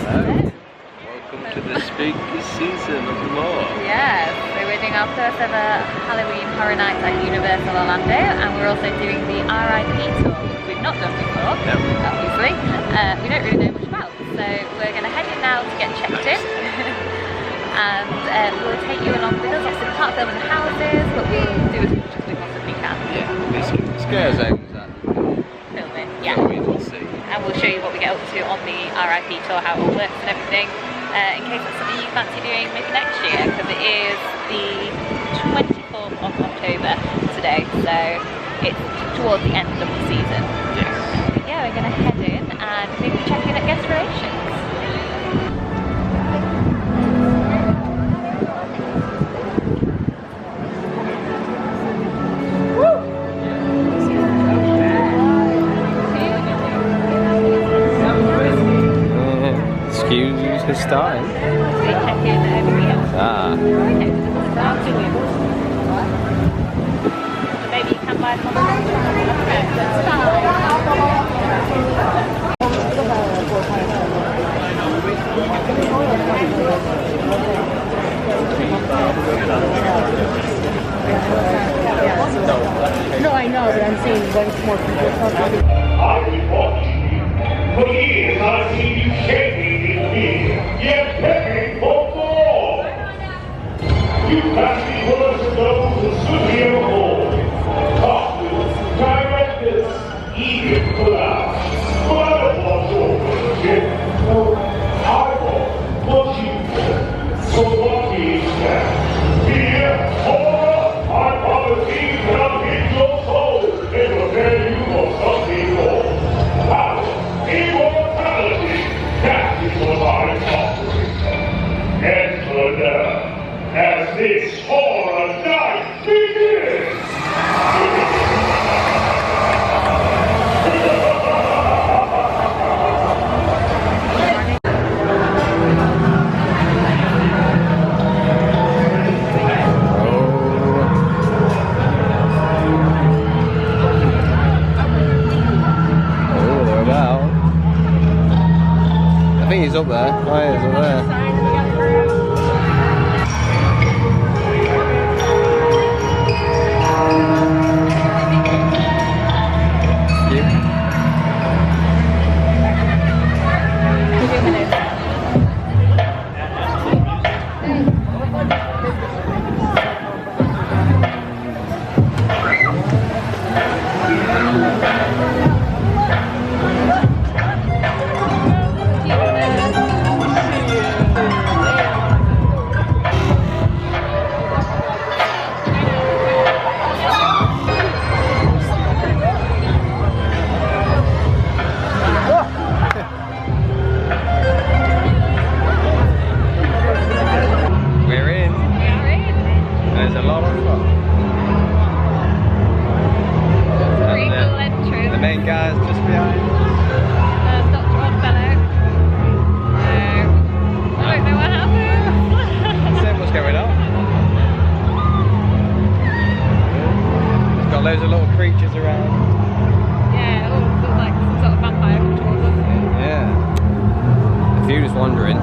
Welcome to the spooky season of Law. Yes, so we're doing our first ever Halloween Horror Nights at Universal Orlando, and we're also doing the RIP tour, which we've not done before, obviously. We don't really know much about, so we're going to head in now to get checked in. And we'll take you along with us. Obviously we can't film in the houses, but we'll do as much as we possibly can. Yeah, this scare zones that. Film it, yeah. So we will see. And we'll show you what we get up to on the RIP tour, how it all works and everything, in case it's something you fancy doing maybe next year, because it is the 24th of October today, so it's towards the end of the season. Yes. But yeah, we're going to head in and maybe check in at guest relations. Excuse his time. Check in over here. Ah. So maybe you can buy some of No, I know, but I'm saying once more people talk about it. I've been watching you. For years I've seen you shaking in fear, yet begging for more. You pass me words of those who stood here before. Doctors, directors, even TLOU. But I don't want your worship. No, I want what you want. So what is that? Fear, horror, I promise you that I'll hit your soul and prepare you for something more. Power, immortality, that is what I'm offering. Enter now, as this horror night begins! I think he's up there. Oh, yeah, he's up there. Guys, just behind. There's Dr. Oddfellow. I don't know what happened. See what's going on. It's got loads of little creatures around. Yeah, it all looks like some sort of vampire control, doesn't it? Yeah. If you're just wondering.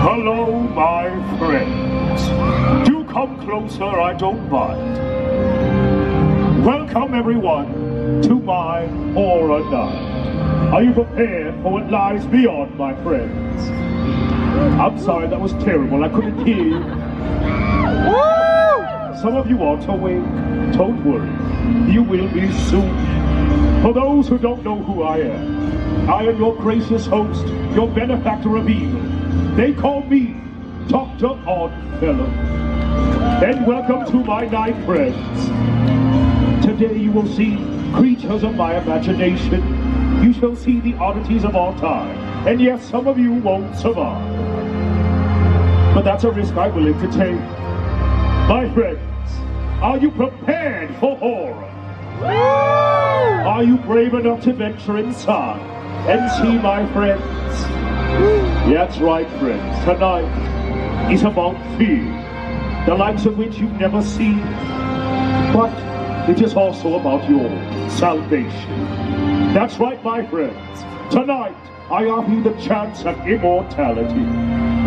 Hello, my friends. Do come closer, I don't mind. Welcome, everyone, to my horror night. Are you prepared for what lies beyond, my friends? I'm sorry, that was terrible. I couldn't hear you. Some of you aren't awake. Don't worry, you will be soon. For those who don't know who I am your gracious host, your benefactor of evil. They call me Dr. Oddfellow. And welcome to my night, friends. Today you will see creatures of my imagination. You shall see the oddities of our time. And yes, some of you won't survive. But that's a risk I'm willing to take. My friends, are you prepared for horror? Are you brave enough to venture inside and see my friends? That's right, friends. Tonight is about fear, the likes of which you've never seen. But it is also about your salvation. That's right, my friends. Tonight, I offer you the chance of immortality.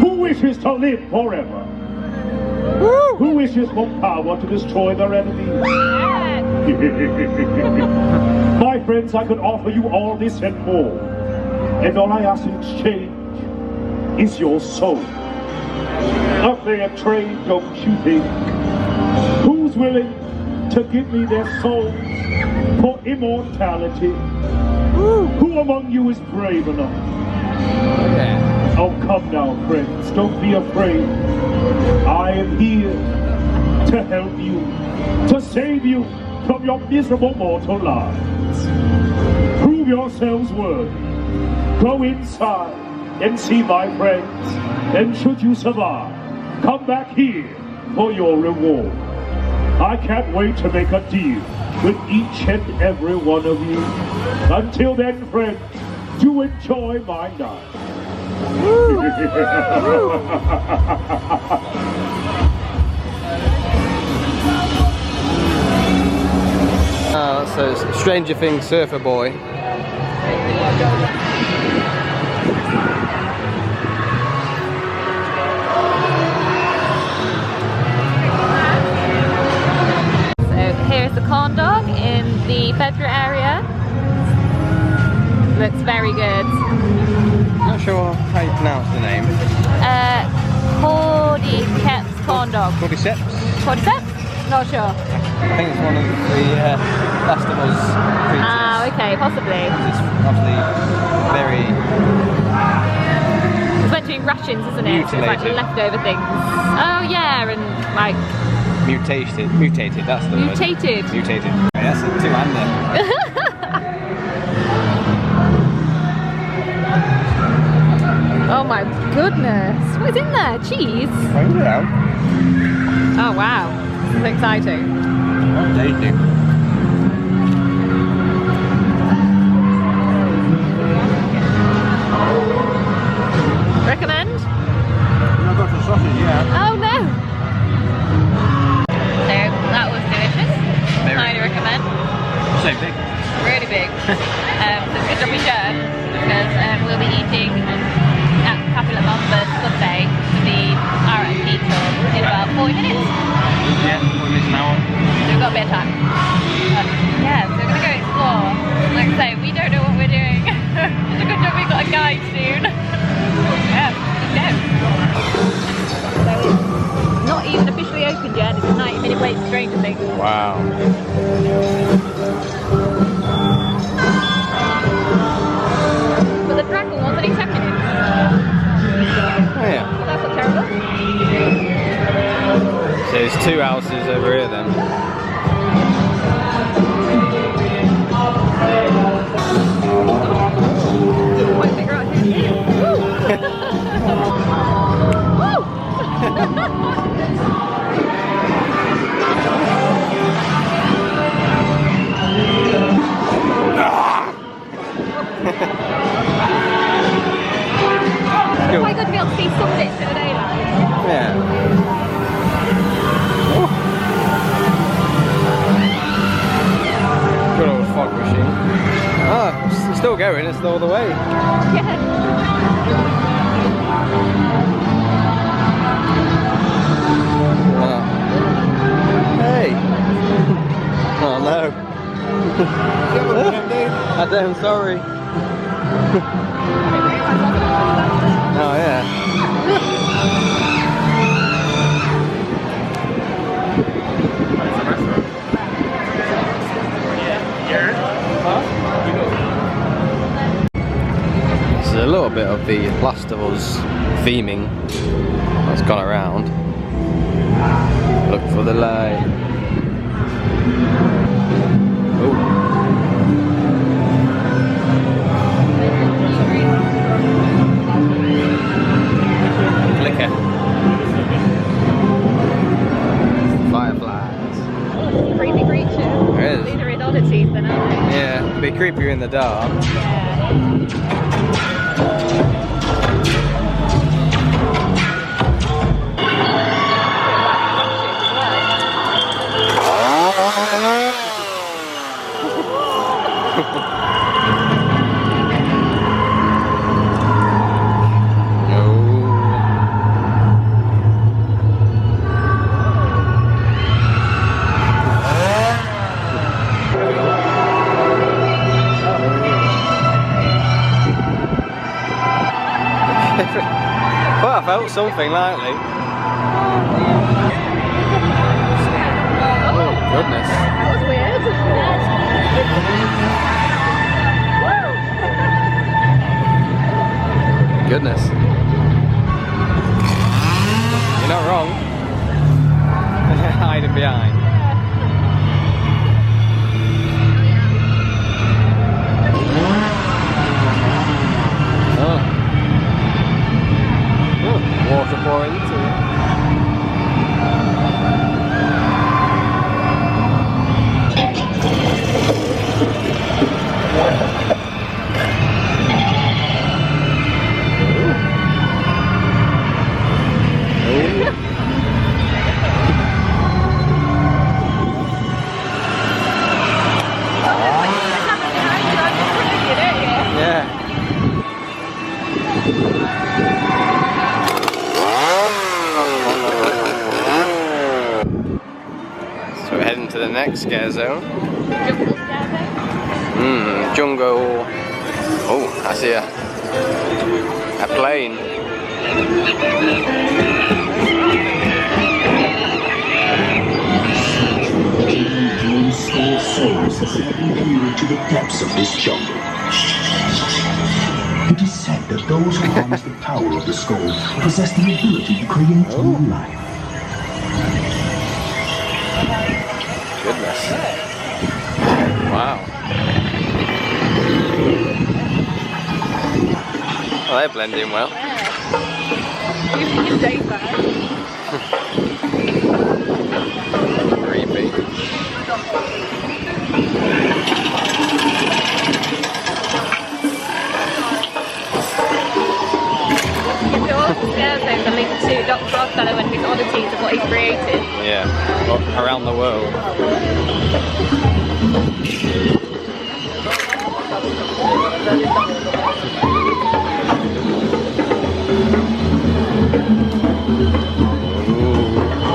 Who wishes to live forever? Who wishes for power to destroy their enemies? My friends, I could offer you all this and more. And all I ask in exchange is your soul. A fair trade, don't you think? Who's willing to give me their soul for immortality? Who among you is brave enough? Yeah. Oh, come now, friends, don't be afraid. I am here to help you, to save you from your miserable mortal lives. Prove yourselves worthy. Go inside and see my friends, and should you survive, come back here for your reward. I can't wait to make a deal with each and every one of you. Until then, friends, do enjoy my night. So it's Stranger Things Surfer Boy. Here's the corn dog in the Fedra area. Looks very good. Not sure how you pronounce the name. Cordyceps corn dog. Cordyceps? Cordyceps? Not sure. I think it's one of the Last of Us creatures. Ah, okay, possibly. It's obviously very... It's meant to be rations, isn't it? So it's like Mutilated. leftover things. Oh yeah, and like... Mutated, that's the word. Mutated. Mutated. That's a two-hander. Oh my goodness. What's in there? Cheese? Find it out. Oh wow. This is exciting. Oh, tasty. Recommend? I've got some sausage, yeah. Oh no! So that was delicious. Highly recommend. So big. Really big. So it's good to be sure because we'll be eating at Cafe Le Montfort buffet for the RIP tour in about 40 minutes. Yeah, 40 minutes an hour. So we've got a bit of time. Yeah, so we're going to go explore. Like I say, we don't know what we're doing. It's a good job we've got a guide soon. Yeah, let's go. So it's not even officially opened yet. It's a 90-minute wait for Stranger Things. Wow. But the dragon one's only 10 minutes. Oh yeah. That's not terrible. So there's two houses over here then. Might figure out who it is. Woo! Woo! It's quite good to be able to see some bits in the daylight. Yeah. Good old fog machine. Ah, it's still going, it's all the way. Yeah. Oh. Hey! Oh no. I don't, sorry. Oh yeah. There's a little bit of the Last of Us theming that's gone around. Look for the light. Oh. Flicker. the dark. Well, I felt something lightly. Oh goodness. That was weird. Goodness. You're not wrong. Hiding behind. Oh. Water pouring into it. Yeah. So we're heading to the next scare zone. Jungle. Oh, I see a plane. Skull souls as they peer into the depths of this jungle. It is said that those who harness the power of the skull possess the ability to create new life. Goodness. Wow. Well, they blend in well. You say that. Creepy. The link to Dr. Oddfellow and his oddities of what he created. Yeah, around the world.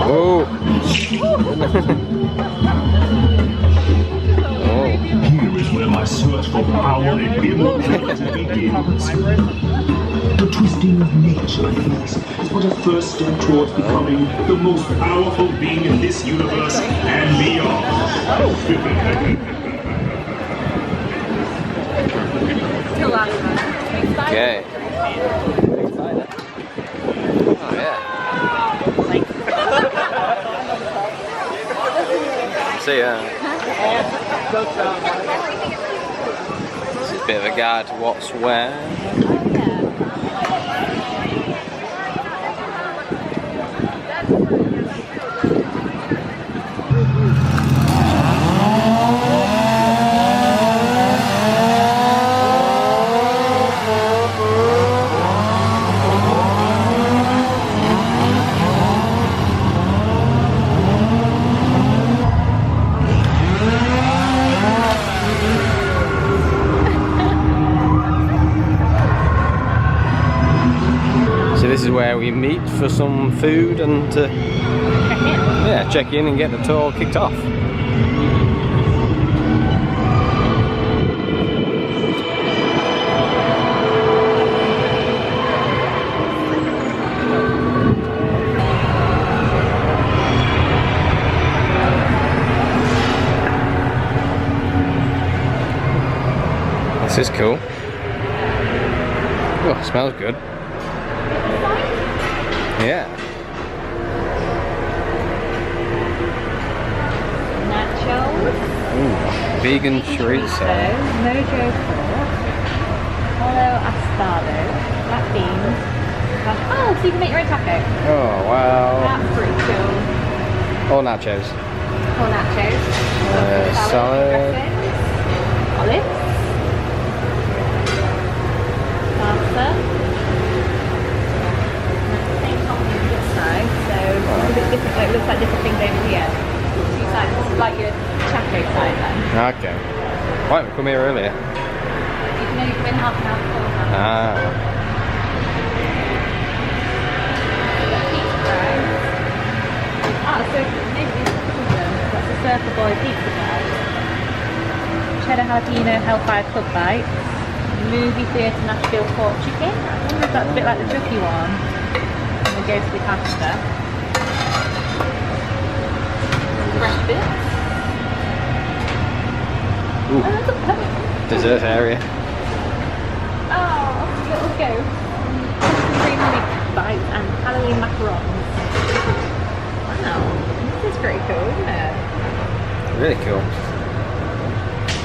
Ooh. Here is where my search for power and immortality begins. The twisting of nature is but a first step towards becoming the most powerful being in this universe and beyond. Okay. Oh yeah. See ya. This is a bit of a guide to what's where. This is where we meet for some food and to check in and get the tour kicked off. This is cool. Oh, it smells good. Yeah. Nachos. Ooh, vegan chorizo. Mojo pork. Polo asado. Black beans. Oh, so you can make your own taco. Oh, wow. That's pretty cool. Or nachos. Or nachos. Salad. Dressings. Olives. set. Same top on this side, so it's a bit different. It looks like different things over here. Two sides. This is like your Chaco side then. Okay. Why didn't we come here earlier? Even though you've been half an hour before now. Ah. Ah, so maybe these are them. That's a Surfer Boy pizza bag. Cheddar jalapeno Hellfire Club Bites. Movie Theatre Nashville Pork Chicken. I wonder if that's a bit like the Chucky one. And the ghostly pasta. Fresh bits. Ooh. Oh, that's a poem. Dessert area. Oh, little ghost. Cream honey bites and Halloween macarons. Wow, this is pretty cool, isn't it? Really cool.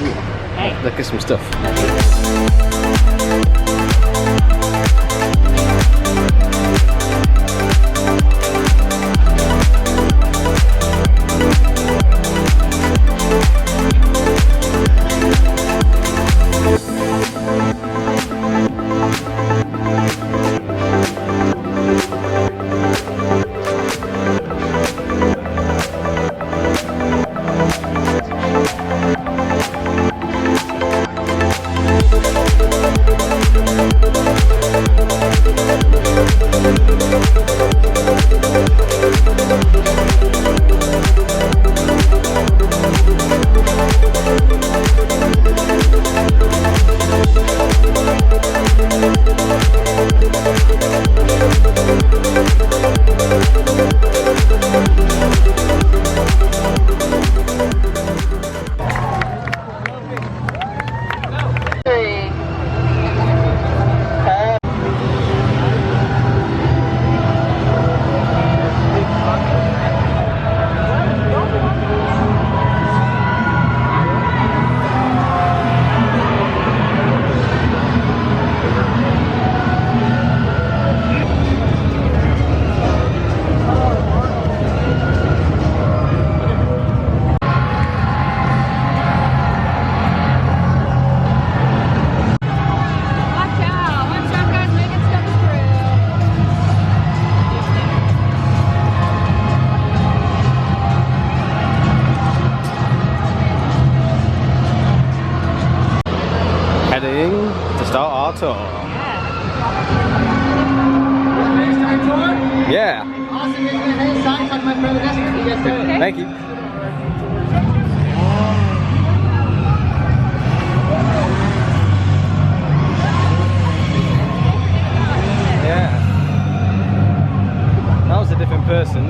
Ooh. Hey. Look at some stuff. Heading to start our tour. Yeah. Awesome, isn't it? Hey, sign, talk to my friend Vanessa. You guys do it. Thank you. Yeah. That was a different person.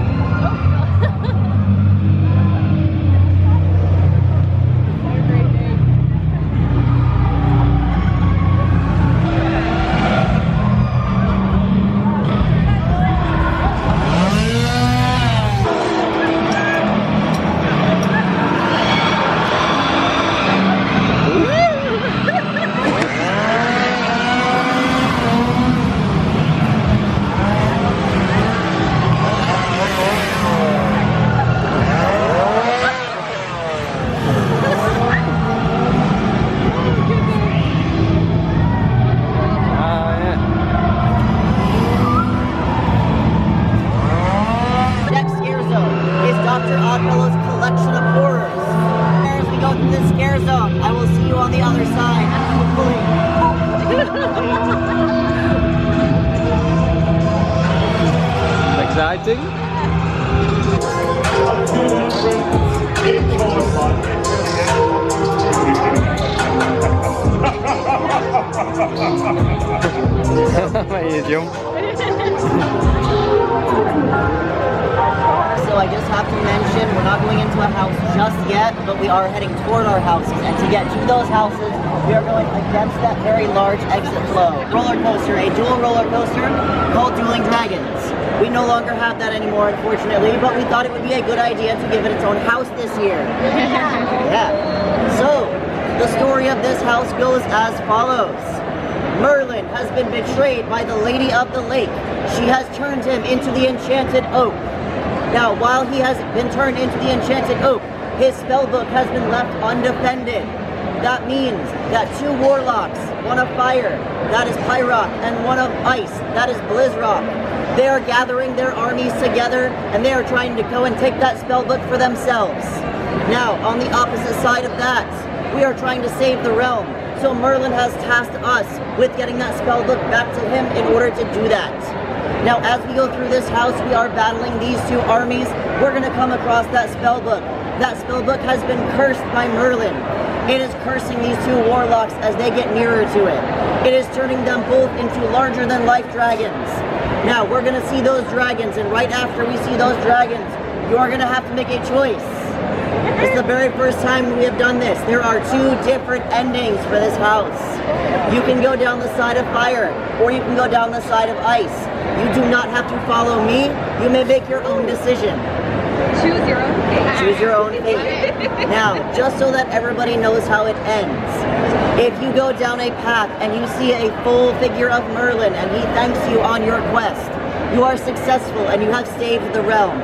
Oddfellow's collection of horrors. As we go through this scare zone, I will see you on the other side, hopefully. Exciting? Mate, you jump. So I just have to mention, we're not going into a house just yet, but we are heading toward our houses. And to get to those houses, we are going against that very large exit flow. Roller coaster, a dual roller coaster called Dueling Dragons. We no longer have that anymore, unfortunately, but we thought it would be a good idea to give it its own house this year. Yeah. So, the story of this house goes as follows. Merlin has been betrayed by the Lady of the Lake. She has turned him into the Enchanted Oak. Now, while he has been turned into the Enchanted Oak, his spellbook has been left undefended. that means that 2 warlocks, one of fire, that is Pyrock, and one of ice, that is Blizzrock. They are gathering their armies together, and they are trying to go and take that spellbook for themselves. Now, on the opposite side of that, we are trying to save the realm. So Merlin has tasked us with getting that spellbook back to him in order to do that. Now, as we go through this house, we are battling these 2 armies. We're going to come across that spellbook. That spellbook has been cursed by Merlin. It is cursing these 2 warlocks as they get nearer to it. It is turning them both into larger-than-life dragons. Now, we're going to see those dragons, and right after we see those dragons, you are going to have to make a choice. This is the very first time we have done this. There are 2 different endings for this house. You can go down the side of fire, or you can go down the side of ice. You do not have to follow me. You may make your own decision. Choose your own fate. Choose your own fate. Now, just so that everybody knows how it ends, if you go down a path and you see a full figure of Merlin and he thanks you on your quest, you are successful and you have saved the realm.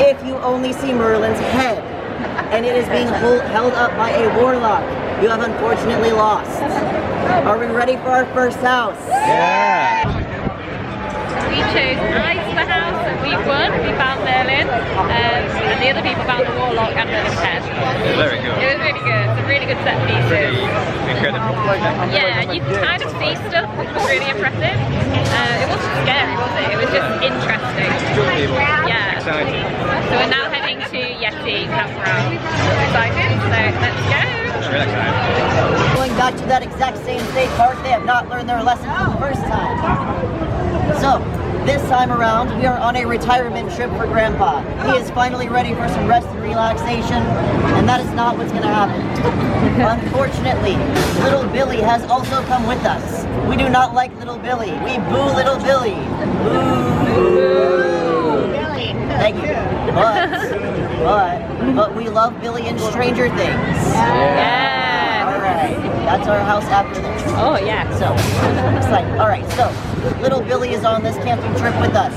If you only see Merlin's head and it is being held up by a warlock, you have unfortunately lost. Are we ready for our first house? Yeah. We chose Ice for house and we won. We found Merlin and the other people found the warlock and Merlin's head. Very good. It was really good. Some really good set pieces. Incredible. Yeah, and you could kind of see stuff, which was really impressive. It wasn't scary, was it? It was just interesting. Yeah. Exciting. So we're now heading to Yeti campground. Excited? So let's go. Really exciting. Going back to that exact same state park, they have not learned their lesson from the first time. So, this time around, we are on a retirement trip for Grandpa. He is finally ready for some rest and relaxation, and that is not what's going to happen. Unfortunately, little Billy has also come with us. We do not like little Billy. We boo little Billy. Boo! Billy. Thank you. But we love Billy in Stranger Things. Yeah. Alright, that's our house after this. Oh yeah. So, exciting. Alright, so, little Billy is on this camping trip with us.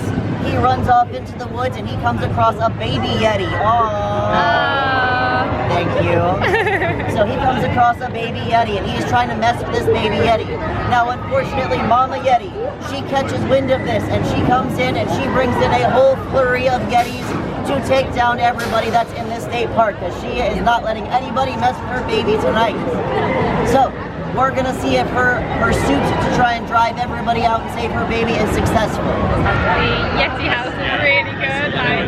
He runs off into the woods and he comes across a baby Yeti. Aww. Thank you. So he comes across a baby Yeti and he is trying to mess with this baby Yeti. Now, unfortunately, Mama Yeti, she catches wind of this and she comes in and she brings in a whole flurry of Yetis to take down everybody that's in this state park because she is not letting anybody mess with her baby tonight. So, we're gonna see if her suit to try and drive everybody out and save her baby is successful. The Yeti house is really good. Like,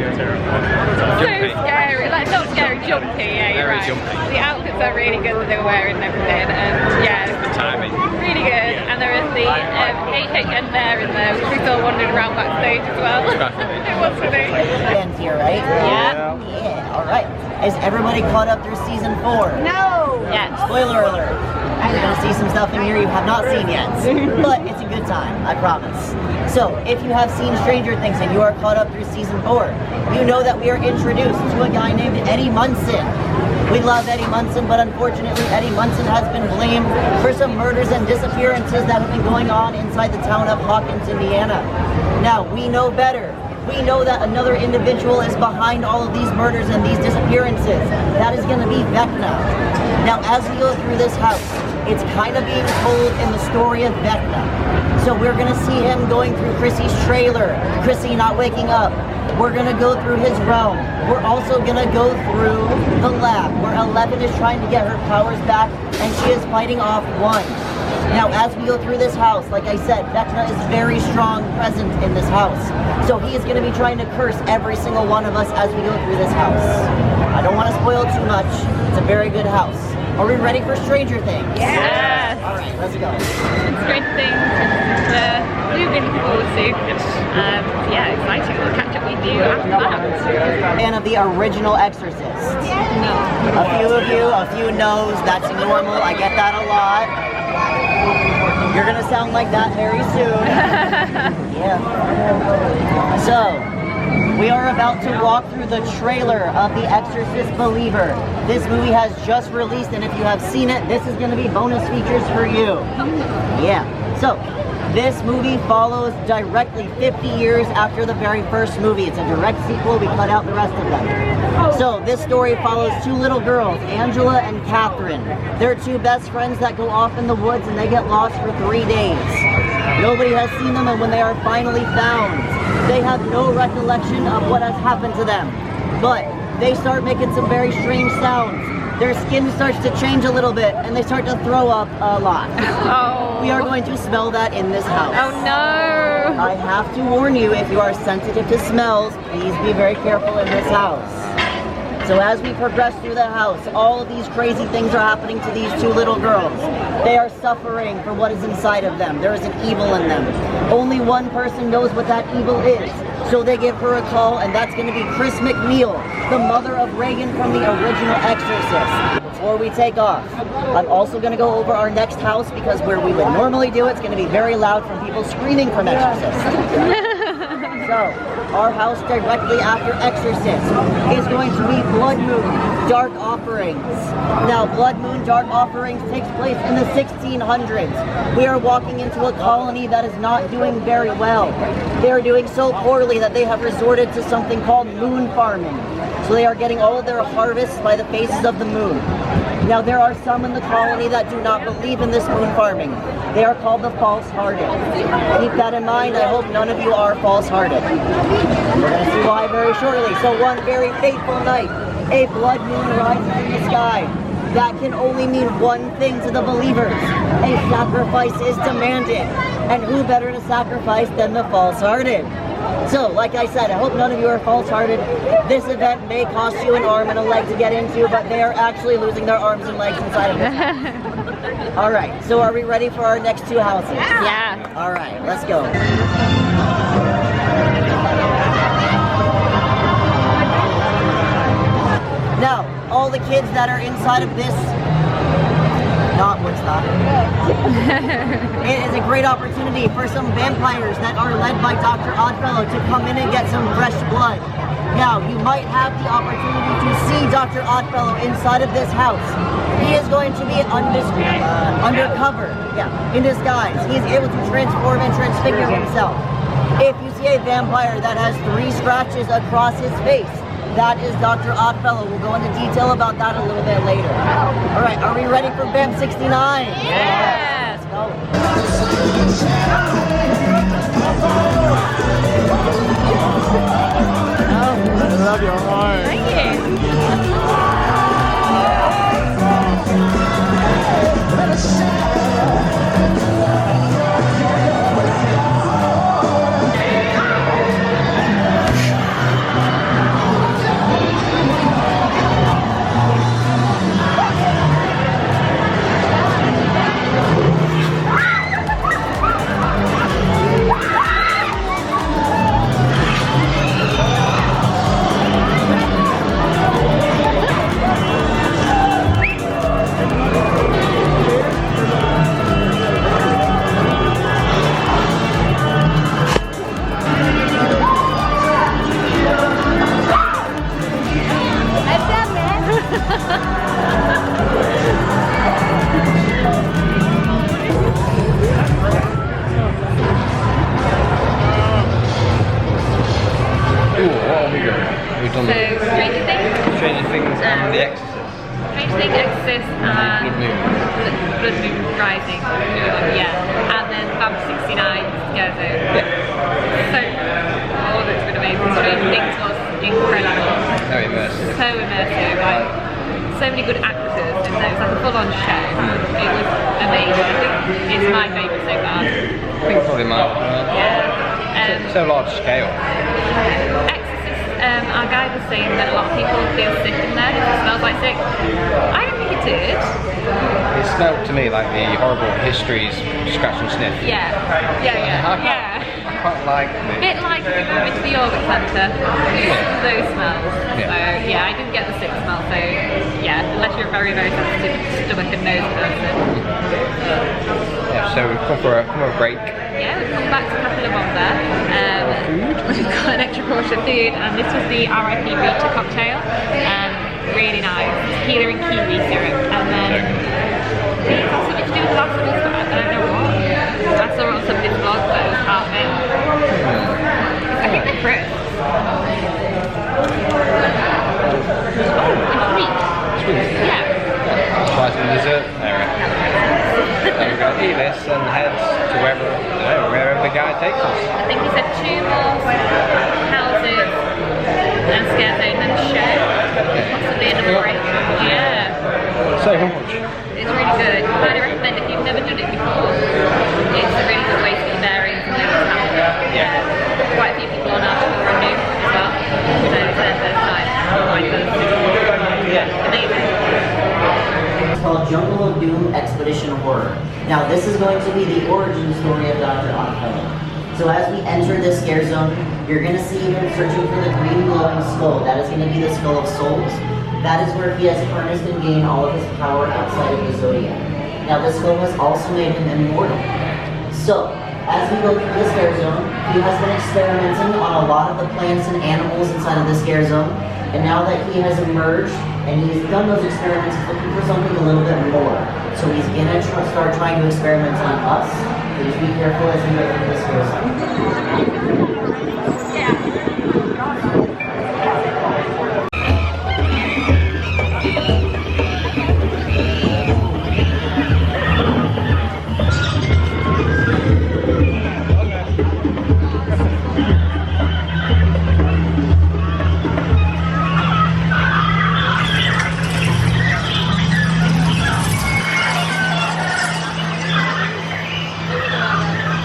so scary. Like, not scary, jumpy. Yeah, you're right. Jumpy. The outfits are really good that they were wearing and everything. And yeah, The timing. really good. And there is the HHN there in there, which we saw wandering around backstage as well. It was funny. And here, right? Yeah. Yeah, alright. Is everybody caught up through season 4? No! Yeah. Spoiler alert. You're gonna see some stuff in here you have not seen yet. But it's a good time, I promise. So, if you have seen Stranger Things and you are caught up through season 4, you know that we are introduced to a guy named Eddie Munson. We love Eddie Munson, but unfortunately Eddie Munson has been blamed for some murders and disappearances that have been going on inside the town of Hawkins, Indiana. Now, we know better. We know that another individual is behind all of these murders and these disappearances. That is going to be Vecna. Now, as we go through this house, it's kind of being told in the story of Vecna. So we're going to see him going through Chrissy's trailer, Chrissy not waking up. We're going to go through his realm. We're also going to go through the lab, where Eleven is trying to get her powers back, and she is fighting off One. Now, as we go through this house, like I said, Vecna is very strong present in this house. So he is going to be trying to curse every single one of us as we go through this house. I don't want to spoil too much. It's a very good house. Are we ready for Stranger Things? Yes. All right, let's go. Stranger Things. We've been looking forward to. Yeah, exciting. We'll catch up with you after that. Fan of the original Exorcist? No. A few no's. That's normal. I get that a lot. You're gonna sound like that very soon. Yeah. So, we are about to walk through the trailer of The Exorcist Believer. This movie has just released, and if you have seen it, this is gonna be bonus features for you. Yeah. So, This movie follows directly 50 years after the very first movie. It's a direct sequel. We cut out the rest of them. So this story follows two little girls, Angela and Catherine. They're two best friends that go off in the woods and they get lost for 3 days. Nobody has seen them, and when they are finally found, they have no recollection of what has happened to them. But they start making some very strange sounds. Their skin starts to change a little bit, and they start to throw up a lot. Oh. We are going to smell that in this house. Oh no! I have to warn you, if you are sensitive to smells, please be very careful in this house. So as we progress through the house, all of these crazy things are happening to these two little girls. They are suffering for what is inside of them. There is an evil in them. Only one person knows what that evil is. So they give her a call, and that's going to be Chris McNeil, the mother of Reagan from the original Exorcist. Before we take off, I'm also going to go over our next house, because where we would normally do it's going to be very loud from people screaming from Exorcist. So, our house directly after Exorcist is going to be Blood Moon Dark Offerings. Now, Blood Moon Dark Offerings takes place in the 1600s. We are walking into a colony that is not doing very well. They are doing so poorly that they have resorted to something called moon farming. So they are getting all of their harvests by the phases of the moon. Now, there are some in the colony that do not believe in this moon farming. They are called the false-hearted. Keep that in mind. I hope none of you are false-hearted. We're going to see why very shortly. So one very fateful night, a blood moon rises in the sky. That can only mean one thing to the believers. A sacrifice is demanded. And who better to sacrifice than the false-hearted? So, like I said, I hope none of you are false-hearted. This event may cost you an arm and a leg to get into, but they are actually losing their arms and legs inside of this. All right, so are we ready for our next two houses? Yeah. All right, let's go. Now, all the kids that are inside of this, not Woodstock, it is a great opportunity for some vampires that are led by Dr. Oddfellow to come in and get some fresh blood. Now, you might have the opportunity to see Dr. Oddfellow inside of this house. He is going to be undercover, in disguise. He is able to transform and transfigure himself. If you see a vampire that has 3 scratches across his face, that is Dr. Oddfellow. We'll go into detail about that a little bit later. All right, are we ready for BAM 69? Yeah. Let's go. I love your heart. Thank We've done Stranger Things. Stranger Things and The Exorcist. Stranger Things, Exorcist, and Blood Moon. Blood Moon Rising. Yeah. And then BAM 69 together. Yeah. So, all of it's been amazing. Stranger Things was incredible. Very immersive. So immersive. Like, so many good actors in there. It was like a full-on show. It was amazing. I think it's my favourite so far. I think probably mine. Yeah. So large scale. Our guide was saying that a lot of people feel sick in there. It smells like sick. I don't think it did. It smelled to me like the horrible histories, scratch and sniff. Yeah. I quite like A bit like when we went to the yoga centre. Those smells. Yeah. So yeah, I didn't get the sick smell. So yeah, unless you're a very, very sensitive stomach and nose person. Yeah, so we've come for a break. Yeah, we've come back to Capilla Bomba. We've got an extra portion of food, and this was the RIP Rita cocktail. Really nice. Tequila and kiwi syrup. And then it has something to do with the last one, but I don't know what. I saw it on somebody's said 2 more houses and scare zone than show. Possibly a number 8. Yeah. So how much? It's really good. Highly recommend if you've never done it before. It's a really good way to get bearings and know what's happening. Yeah. Quite a few people on our tour are new as well. So it's their first time. Oh my goodness. Yeah. Amazing. It's called Jungle of Doom Expedition Horror. Now this is going to be the origin story of Dr. Oddfellow. So as we enter this scare zone, you're going to see him searching for the green glowing skull. That is going to be the Skull of Souls. That is where he has harnessed and gained all of his power outside of the Zodiac. Now this skull has also made him immortal. So, as we go through the scare zone, he has been experimenting on a lot of the plants and animals inside of the scare zone. And now that he has emerged and he's done those experiments, he's looking for something a little bit more. So he's gonna start trying to experiment on us. Please be careful as we go through the scare zone.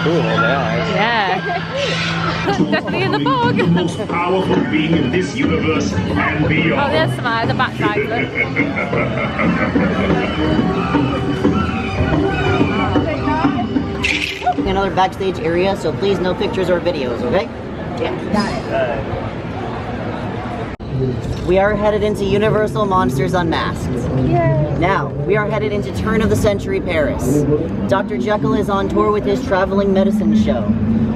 Cool, on the eyes. Yeah. Definitely in the fog. The most powerful being in this universe and beyond. Oh, there's some eye, the backside of it. Another backstage area, so please no pictures or videos, okay? Yeah. Got it. We are headed into Universal Monsters Unmasked. Yay. Now, we are headed into Turn of the Century Paris. Dr. Jekyll is on tour with his traveling medicine show.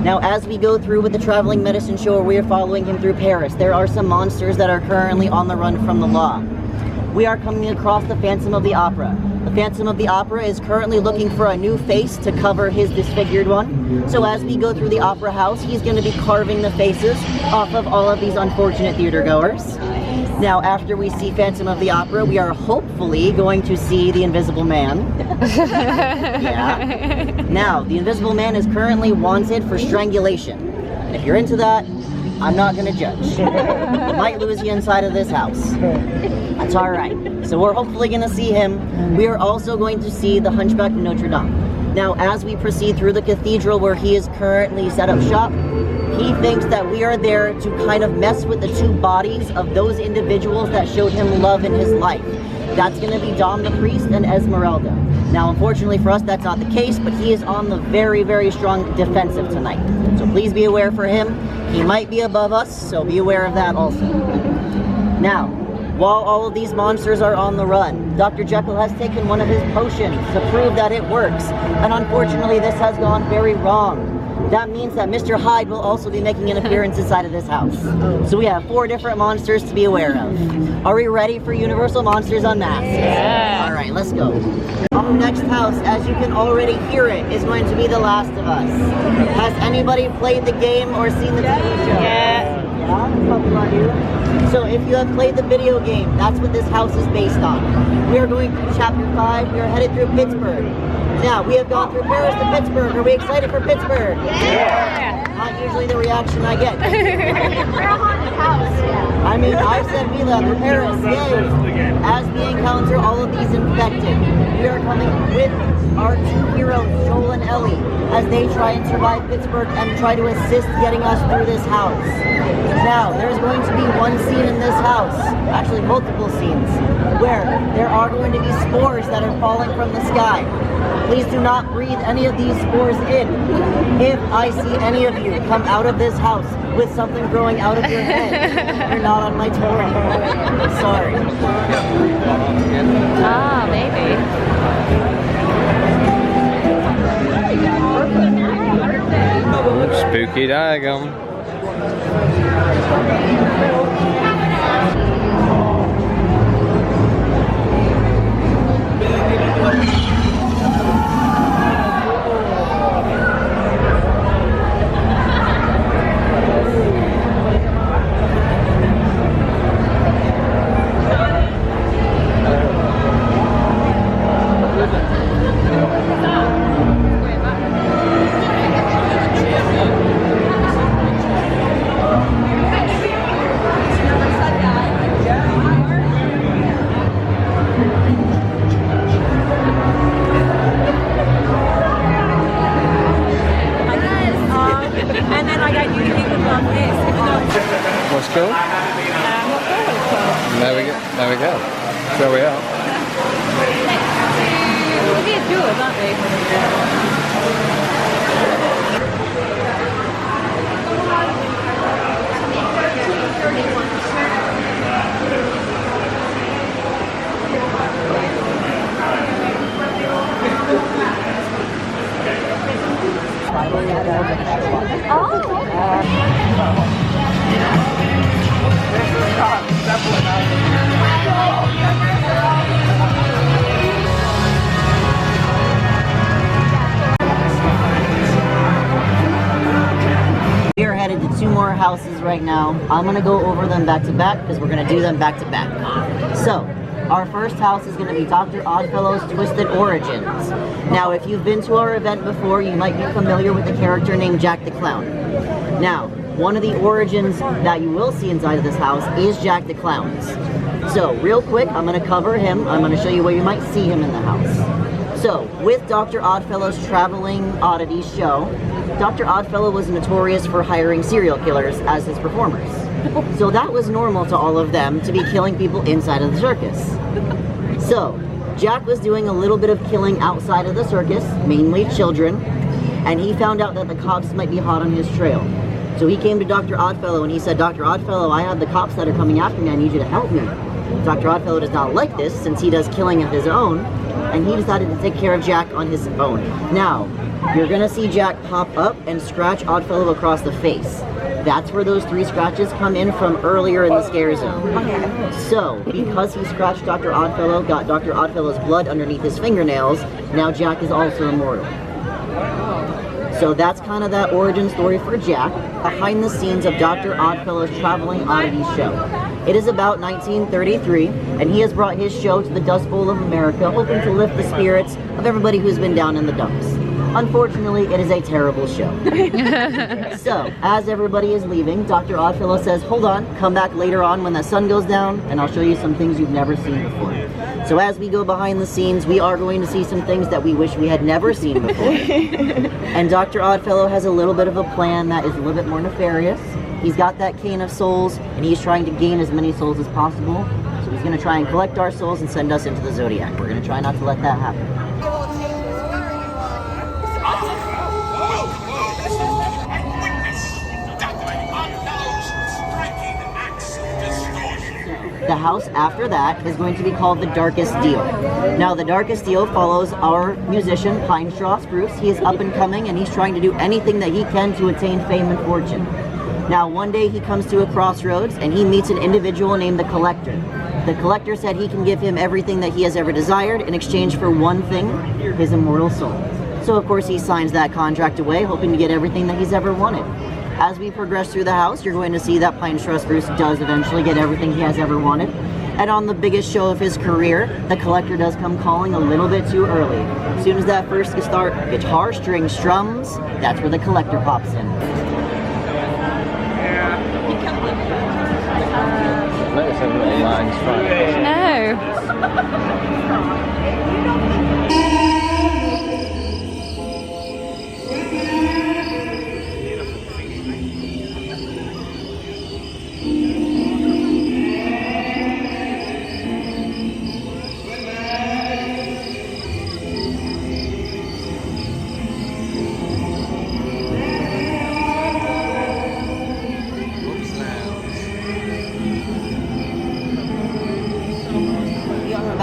Now, as we go through with the traveling medicine show, we are following him through Paris. There are some monsters that are currently on the run from the law. We are coming across the Phantom of the Opera. The Phantom of the Opera is currently looking for a new face to cover his disfigured one. So as we go through the opera house, he's going to be carving the faces off of all of these unfortunate theater goers. Now, after we see Phantom of the Opera, we are hopefully going to see the Invisible Man. Yeah. Now, the Invisible Man is currently wanted for strangulation. And if you're into that, I'm not gonna judge. I might lose you inside of this house. That's alright. So we're hopefully gonna see him. We are also going to see the Hunchback of Notre Dame. Now, as we proceed through the cathedral where he is currently set up shop, he thinks that we are there to kind of mess with the two bodies of those individuals that showed him love in his life. That's gonna be Dom the Priest and Esmeralda. Now, unfortunately for us, that's not the case, but he is on the very, very strong defensive tonight. So please be aware for him. He might be above us, so be aware of that also. Now, while all of these monsters are on the run, Dr. Jekyll has taken one of his potions to prove that it works. And unfortunately, this has gone very wrong. That means that Mr. Hyde will also be making an appearance inside of this house. So we have 4 different monsters to be aware of. Are we ready for Universal Monsters Unmasked? Yeah. Alright, let's go. Our next house, as you can already hear it, is going to be The Last of Us. Has anybody played the game or seen the TV show? Yeah. Yeah? A couple of you. So if you have played the video game, that's what this house is based on. We are going through Chapter 5. We are headed through Pittsburgh. Now, we have gone through Paris to Pittsburgh. Are we excited for Pittsburgh? Yeah. Not usually the reaction I get. We're a haunted house. Yeah. I mean, I've said we love Paris, yay! As we encounter all of these infected, we are coming with our 2 heroes, Joel and Ellie, as they try and survive Pittsburgh and try to assist getting us through this house. Now, there's going to be one scene in this house, actually multiple scenes, where there are going to be spores that are falling from the sky. Please do not breathe any of these spores in. If I see any of you come out of this house with something growing out of your head, you're not on my tour anymore. Sorry. Ah, maybe. Spooky diagram. What's cool? There we go. There we go. There we are. We're doors, aren't we? We are headed to 2 more houses right now. I'm gonna go over them back to back because we're gonna do them back to back. So, our first house is gonna be Dr. Oddfellow's Twisted Origins. Now, if you've been to our event before, you might be familiar with the character named Jack the Clown. Now, one of the origins that you will see inside of this house is Jack the Clown's. So, real quick, I'm gonna cover him. I'm gonna show you where you might see him in the house. So, with Dr. Oddfellow's Traveling Oddities show, Dr. Oddfellow was notorious for hiring serial killers as his performers. So that was normal to all of them to be killing people inside of the circus. So, Jack was doing a little bit of killing outside of the circus, mainly children, and he found out that the cops might be hot on his trail. So he came to Dr. Oddfellow and he said, Dr. Oddfellow, I have the cops that are coming after me, I need you to help me. Dr. Oddfellow does not like this since he does killing of his own, and he decided to take care of Jack on his own. Now, you're gonna see Jack pop up and scratch Oddfellow across the face. That's where those 3 scratches come in from earlier in the scare zone. So, because he scratched Dr. Oddfellow, got Dr. Oddfellow's blood underneath his fingernails, now Jack is also immortal. So that's kind of that origin story for Jack, behind the scenes of Dr. Oddfellow's Traveling Oddities show. It is about 1933, and he has brought his show to the Dust Bowl of America, hoping to lift the spirits of everybody who's been down in the dumps. Unfortunately, it is a terrible show. So, as everybody is leaving, Dr. Oddfellow says, hold on, come back later on when the sun goes down, and I'll show you some things you've never seen before. So as we go behind the scenes, we are going to see some things that we wish we had never seen before. And Dr. Oddfellow has a little bit of a plan that is a little bit more nefarious. He's got that cane of souls, and he's trying to gain as many souls as possible. So he's going to try and collect our souls and send us into the Zodiac. We're going to try not to let that happen. The house after that is going to be called The Darkest Deal. Now, The Darkest Deal follows our musician, Pine Straw Spruce. He is up and coming, and he's trying to do anything that he can to attain fame and fortune. Now, one day he comes to a crossroads, and he meets an individual named the Collector. The Collector said he can give him everything that he has ever desired in exchange for one thing, his immortal soul. So, of course, he signs that contract away, hoping to get everything that he's ever wanted. As we progress through the house, you're going to see that Pine Straw Spruce does eventually get everything he has ever wanted. And on the biggest show of his career, the Collector does come calling a little bit too early. As soon as that first guitar string strums, that's where the Collector pops in. Notice how little lines front. No.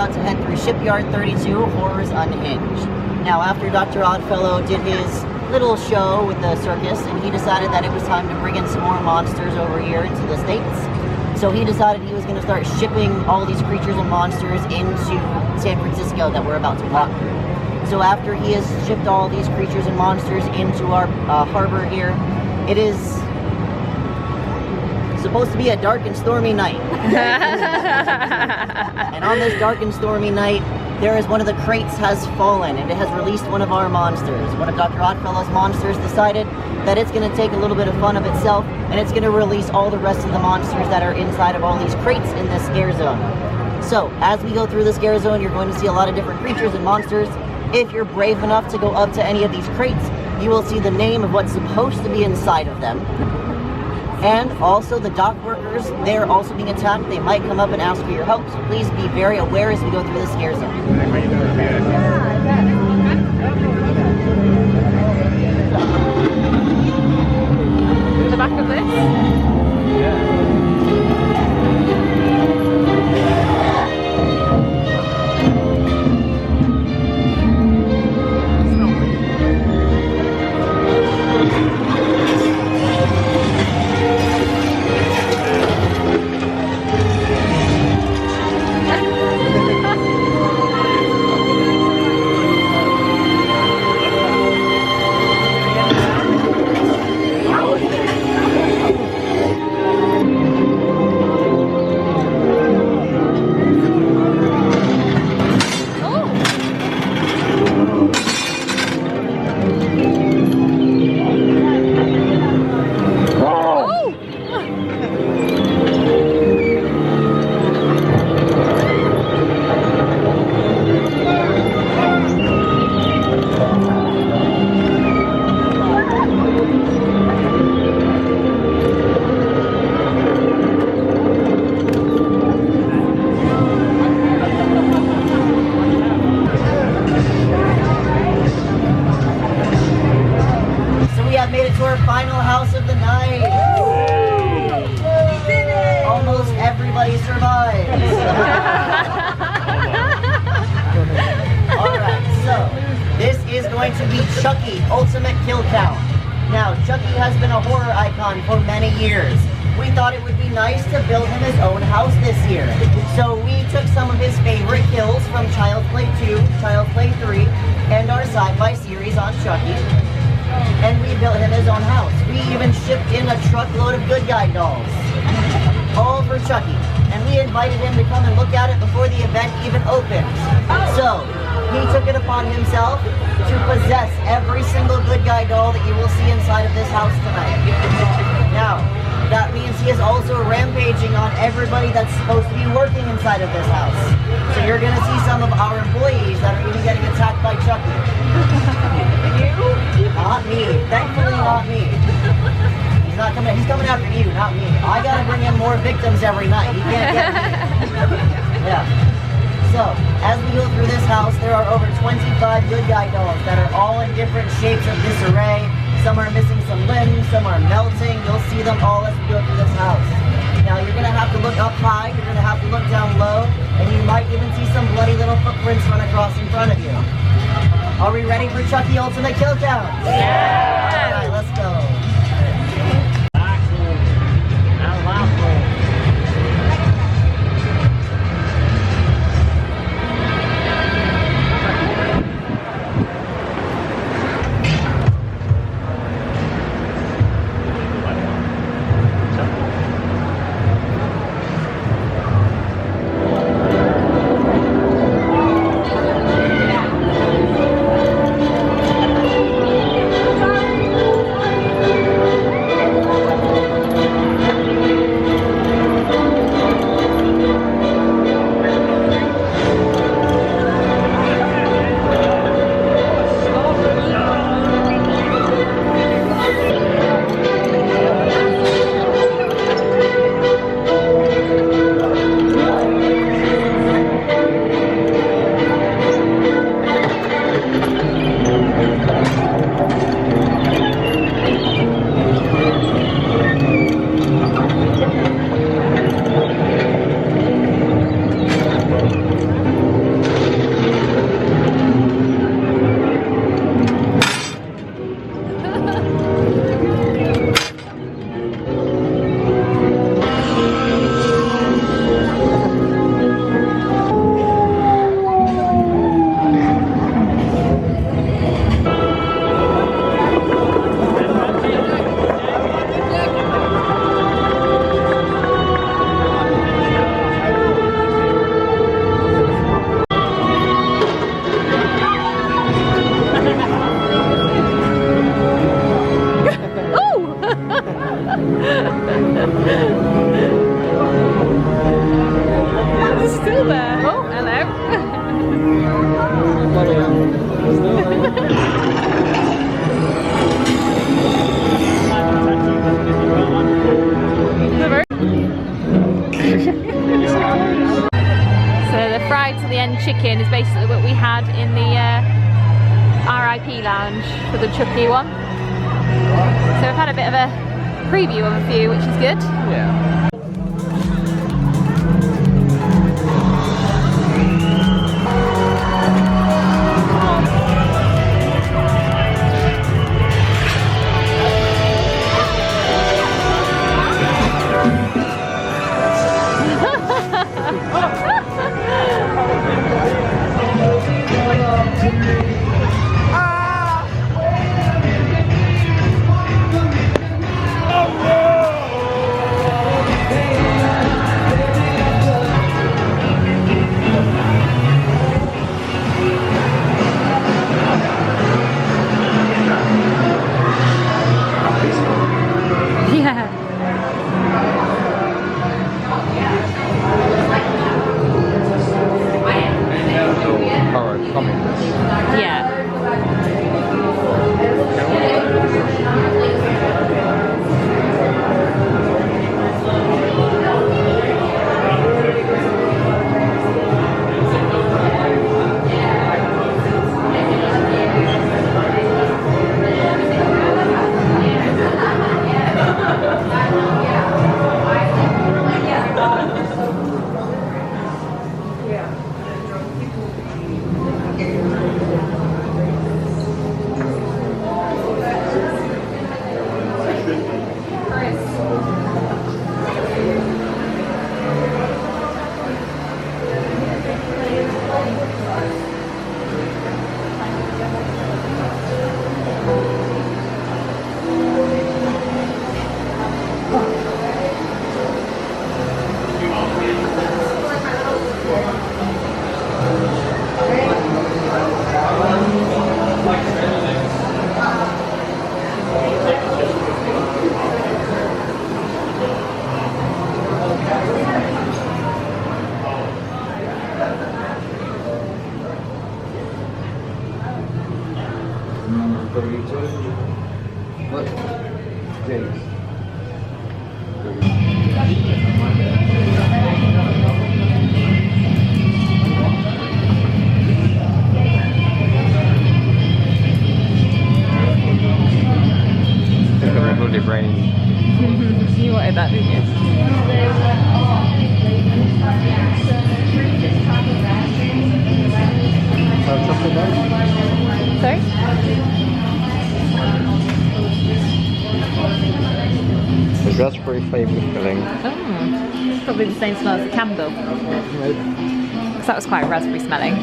To head through Shipyard 32, Horrors Unhinged. Now, after Dr. Oddfellow did his little show with the circus, and he decided that it was time to bring in some more monsters over here into the States, so he decided he was going to start shipping all these creatures and monsters into San Francisco that we're about to walk through. So after he has shipped all these creatures and monsters into our harbor here, it is supposed to be a dark and stormy night. And on this dark and stormy night, there is one of the crates has fallen, and it has released one of our monsters. One of Dr. Oddfellow's monsters decided that it's going to take a little bit of fun of itself, and it's going to release all the rest of the monsters that are inside of all these crates in this scare zone. So, as we go through the scare zone, you're going to see a lot of different creatures and monsters. If you're brave enough to go up to any of these crates, you will see the name of what's supposed to be inside of them. And also the dock workers, they're also being attacked. They might come up and ask for your help, so please be very aware as we go through the scare zone. The back of this? Final house of the night. Almost everybody survives. Alright, so this is going to be Chucky, Ultimate Kill Count. Now, Chucky has been a horror icon for many years. We thought it would be nice to build him his own house this year. So we took some of his favorite kills from Child's Play 2, Child's Play 3, and our sci-fi series on Chucky. And we built him his own house. We even shipped in a truckload of good guy dolls. All for Chucky. And we invited him to come and look at it before the event even opened. So, he took it upon himself to possess every single good guy doll that you will see inside of this house tonight. Now, that means he is also rampaging on everybody that's supposed to be working inside of this house. So you're going to see some of our employees that are even getting attacked by Chucky. Not me. Thankfully, not me. He's coming after you, not me. I gotta bring in more victims every night. He can't get me. Yeah. So, as we go through this house, there are over 25 good guy dolls that are all in different shapes of disarray. Some are missing some limbs, some are melting. You'll see them all as we go through this house. Now, you're gonna have to look up high, you're gonna have to look down low, and you might even see some bloody little footprints run across in front of you. Are we ready for Chucky Ultimate Kill Count? Yeah! Alright, let's go. It's still there. Oh, hello. So the fried to the end chicken is basically what we had in the RIP lounge for the Chucky one. So we've had a bit of a preview of a few, which is good. Yeah. You wanted that, didn't you? Sorry? The raspberry flavoured filling. Oh, it's probably the same smell as the candle. Because that was quite raspberry smelling.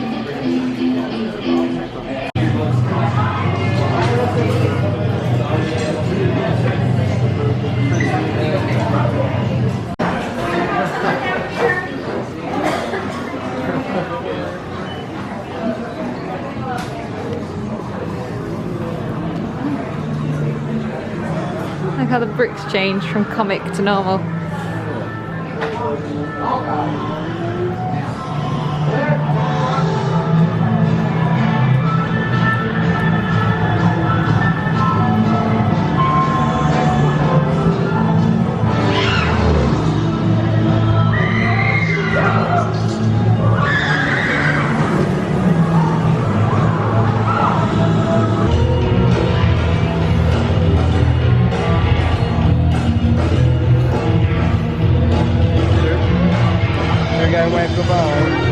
Look how the bricks change from comic to normal. Wave goodbye.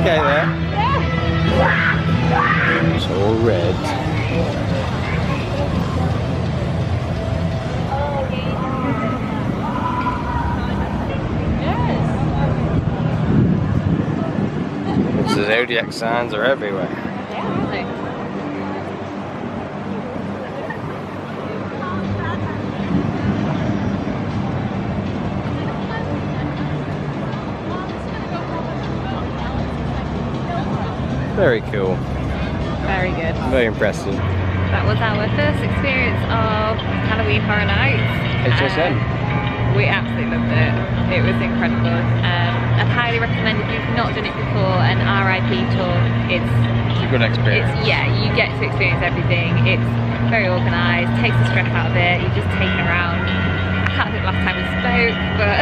Okay there. It's all red. The zodiac signs are everywhere. Very cool. Very good. Very impressive. That was our first experience of Halloween Horror Nights. HSN. We absolutely loved it. It was incredible. I'd highly recommend if you've not done it before, an RIP tour. It's a good experience. Yeah, you get to experience everything. It's very organised, takes the stress out of it. You're just taken around. I can't think the last time we spoke, but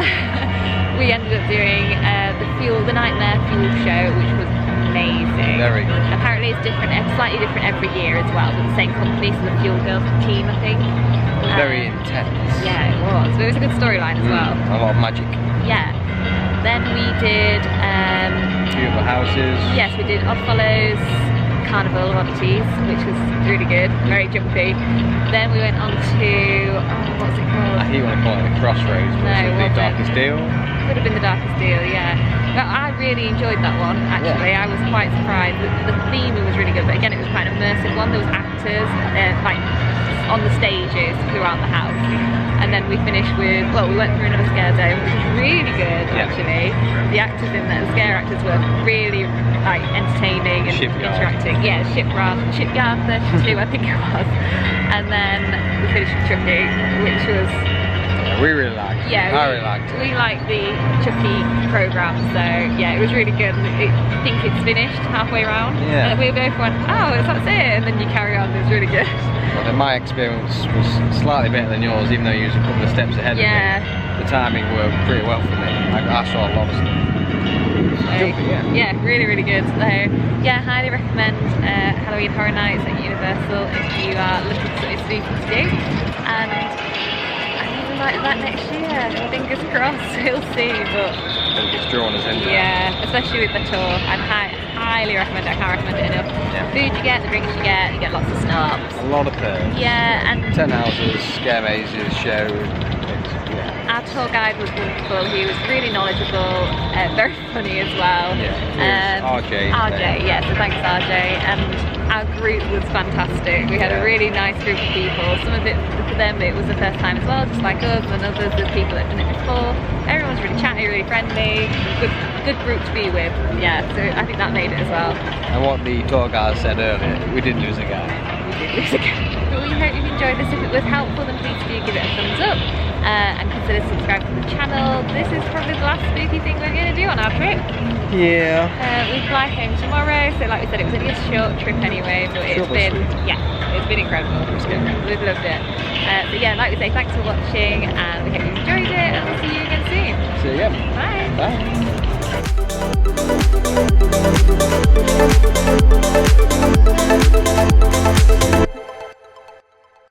we ended up doing the Nightmare Fuel show, which was amazing. Very good. Apparently it's different, slightly different every year as well, but the same company, so the Fuel Girls team, I think. Very intense. Yeah, it was. But it was a good storyline as well. A lot of magic. Yeah. Then we did Beautiful houses. yes, we did Oddfellow's Carnival of Oddities, which was really good, very jumpy. Then we went on to what's it called? I think you want to call it the Crossroads, but No, it's it the wasn't. Darkest Deal. Could have been the Darkest Deal, yeah. But I really enjoyed that one, actually. I was quite surprised. The theme was really good, but again, it was quite an immersive one. There was actors, like, on the stages throughout the house. And then we finished with, well, we went through another scare zone, which was really good, actually. The actors in there, the scare actors were really, like, entertaining and interacting. Yeah, Shipyard 32, I think it was. And then we finished with Chucky, which was... We really liked it. Yeah, I really liked it. We liked the Chucky programme, so yeah, it was really good. I think it's finished halfway around. Yeah. And we both went, oh, that's it, and then you carry on. It was really good. Well, then my experience was slightly better than yours, even though you was a couple of steps ahead of me. The timing worked pretty well for me. I saw a lot of stuff. Yeah, really, really good. So yeah, highly recommend Halloween Horror Nights at Universal if you are looking for something spooky to do. And like that next year, fingers crossed, we'll see. But I think it's drawn us in. yeah, especially with the tour, I'd highly recommend it. I can't recommend it enough. Yeah. The food you get, the drinks you get lots of snobs. A lot of perks. Yeah, and 10 houses, scare mazes, show. our tour guide was wonderful. He was really knowledgeable, very funny as well. Yeah, RJ. RJ, yeah, so thanks RJ. And our group was fantastic. We had a really nice group of people. Some of it, for them, it was the first time as well, just like us, and others, the people that had done it before. Everyone's really chatty, really friendly. Good group to be with. Yeah, so I think that made it as well. And what the tour guide said earlier, we did lose a guy. We did lose a guy. But we hope you've enjoyed this. If it was helpful, then please do give it a thumbs up. And consider subscribing to the channel. This is probably the last spooky thing we're going to do on our trip. Yeah. We fly home tomorrow, so like we said, it was only a short trip anyway, but it's been incredible. We've loved it. But yeah, like we say, thanks for watching, and we hope you enjoyed it, and we'll see you again soon. See you again. Bye. Bye.